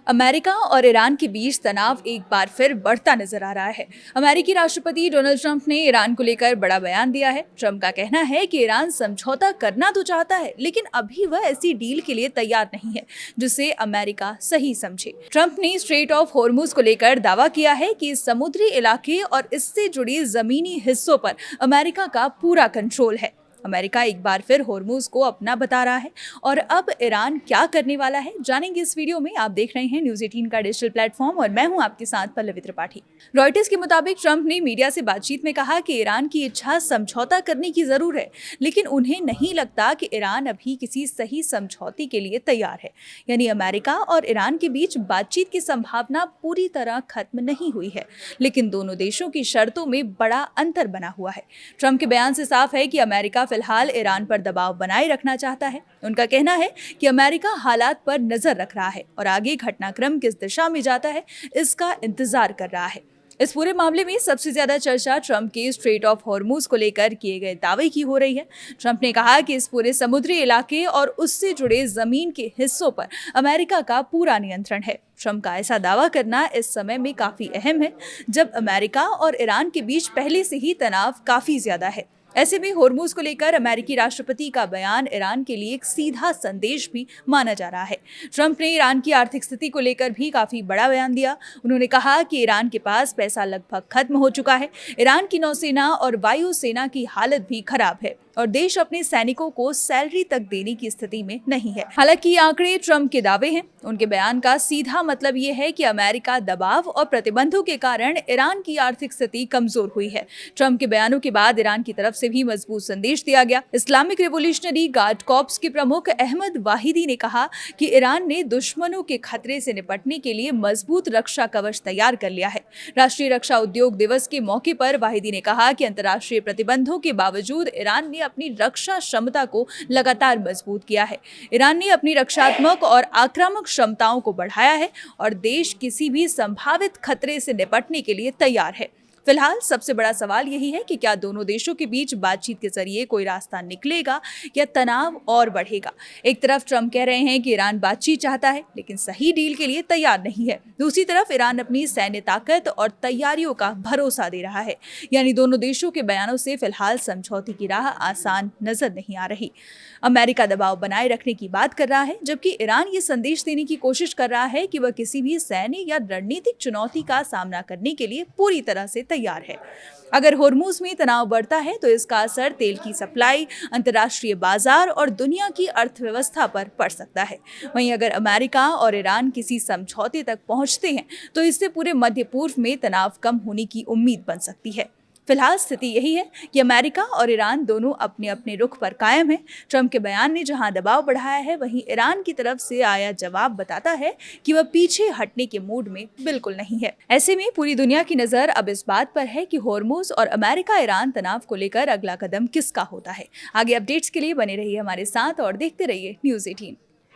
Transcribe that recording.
America और Iran के बीच तनाव एक बार फिर बढ़ता नजर आ रहा है। अमेरिकी राष्ट्रपति डोनाल्ड ट्रंप ने ईरान को लेकर बड़ा बयान दिया है। ट्रंप का कहना है कि ईरान समझौता करना तो चाहता है, लेकिन अभी वह ऐसी डील के लिए तैयार नहीं है जिसे अमेरिका सही समझे। ट्रंप ने स्ट्रेट ऑफ होर्मुज को लेकर दावा किया है कि इस समुद्री इलाके और इससे जुड़ी जमीनी हिस्सों पर अमेरिका का पूरा कंट्रोल है। अमेरिका एक बार फिर होर्मुज को अपना बता रहा है और अब ईरान क्या करने वाला है, जानेंगे इस वीडियो में। आप देख रहे हैं न्यूज़ 18 का डिजिटल प्लेटफॉर्म और मैं हूं आपके साथ पल्लवी त्रिपाठी। रॉयटर्स के मुताबिक ट्रंप ने मीडिया से बातचीत में कहा कि ईरान की इच्छा समझौता करने की जरूर है, लेकिन उन्हें नहीं लगता कि ईरान अभी किसी सही समझौते के लिए तैयार है। यानी अमेरिका और ईरान के बीच बातचीत की संभावना पूरी तरह खत्म नहीं हुई है, लेकिन दोनों देशों की शर्तों में बड़ा अंतर बना हुआ है। ट्रंप के बयान से साफ है कि अमेरिका फिलहाल ईरान पर दबाव बनाए रखना चाहता है। उनका कहना है कि अमेरिका हालात पर नजर रख रहा है और आगे घटनाक्रम किस दिशा में जाता है इसका इंतजार कर रहा है। इस पूरे मामले में सबसे ज्यादा चर्चा ट्रंप के स्ट्रेट ऑफ होर्मुज को लेकर किए गए दावे की हो रही है। ट्रंप ने कहा कि इस पूरे समुद्री इलाके और उससे जुड़े जमीन के हिस्सों पर अमेरिका का पूरा नियंत्रण है। ट्रंप का ऐसा दावा करना इस समय में काफी अहम है, जब अमेरिका और ईरान के बीच पहले से ही तनाव काफी ज्यादा है। ऐसे में होर्मुज को लेकर अमेरिकी राष्ट्रपति का बयान ईरान के लिए एक सीधा संदेश भी माना जा रहा है। ट्रंप ने ईरान की आर्थिक स्थिति को लेकर भी काफी बड़ा बयान दिया। उन्होंने कहा कि ईरान के पास पैसा लगभग खत्म हो चुका है। ईरान की नौसेना और वायुसेना की हालत भी खराब है और देश अपने सैनिकों को सैलरी तक देने की स्थिति में नहीं है। हालांकि ये आंकड़े ट्रंप के दावे हैं। उनके बयान का सीधा मतलब ये है कि अमेरिका दबाव और प्रतिबंधों के कारण ईरान की आर्थिक स्थिति कमजोर हुई है। ट्रंप के बयानों के बाद ईरान की तरफ से भी मजबूत संदेश दिया गया। इस्लामिक रिवोल्यूशनरी गार्ड कॉर्प्स के प्रमुख अहमद वाहिदी ने कहा कि ईरान ने दुश्मनों के खतरे से निपटने के लिए मजबूत रक्षा कवच तैयार कर लिया है। राष्ट्रीय रक्षा उद्योग दिवस के मौके पर वाहिदी ने कहा कि अंतर्राष्ट्रीय प्रतिबंधों के बावजूद ईरान ने अपनी रक्षा क्षमता को लगातार मजबूत किया है। ईरान ने अपनी रक्षात्मक और आक्रामक क्षमताओं को बढ़ाया है और देश किसी भी संभावित खतरे से निपटने के लिए तैयार है। फिलहाल सबसे बड़ा सवाल यही है कि क्या दोनों देशों के बीच बातचीत के जरिए कोई रास्ता निकलेगा या तनाव और बढ़ेगा। एक तरफ ट्रंप कह रहे हैं कि ईरान बातचीत चाहता है, लेकिन सही डील के लिए तैयार नहीं है। दूसरी तरफ ईरान अपनी सैन्य ताकत और तैयारियों का भरोसा दे रहा है। यानी दोनों देशों के बयानों से फिलहाल समझौते की राह आसान नजर नहीं आ रही। अमेरिका दबाव बनाए रखने की बात कर रहा है, जबकि ईरान ये संदेश देने की कोशिश कर रहा है कि वह किसी भी सैन्य या रणनीतिक चुनौती का सामना करने के लिए पूरी तरह से तैयार है। अगर होर्मुज में तनाव बढ़ता है तो इसका असर तेल की सप्लाई, अंतर्राष्ट्रीय बाजार और दुनिया की अर्थव्यवस्था पर पड़ सकता है। वहीं अगर अमेरिका और ईरान किसी समझौते तक पहुंचते हैं तो इससे पूरे मध्य पूर्व में तनाव कम होने की उम्मीद बन सकती है। फिलहाल स्थिति यही है कि अमेरिका और ईरान दोनों अपने अपने रुख पर कायम हैं। ट्रंप के बयान ने जहां दबाव बढ़ाया है, वहीं ईरान की तरफ से आया जवाब बताता है कि वह पीछे हटने के मूड में बिल्कुल नहीं है। ऐसे में पूरी दुनिया की नजर अब इस बात पर है कि होर्मुज और अमेरिका ईरान तनाव को लेकर अगला कदम किसका होता है। आगे अपडेट्स के लिए बने रहिए हमारे साथ और देखते रहिए न्यूज़ 18।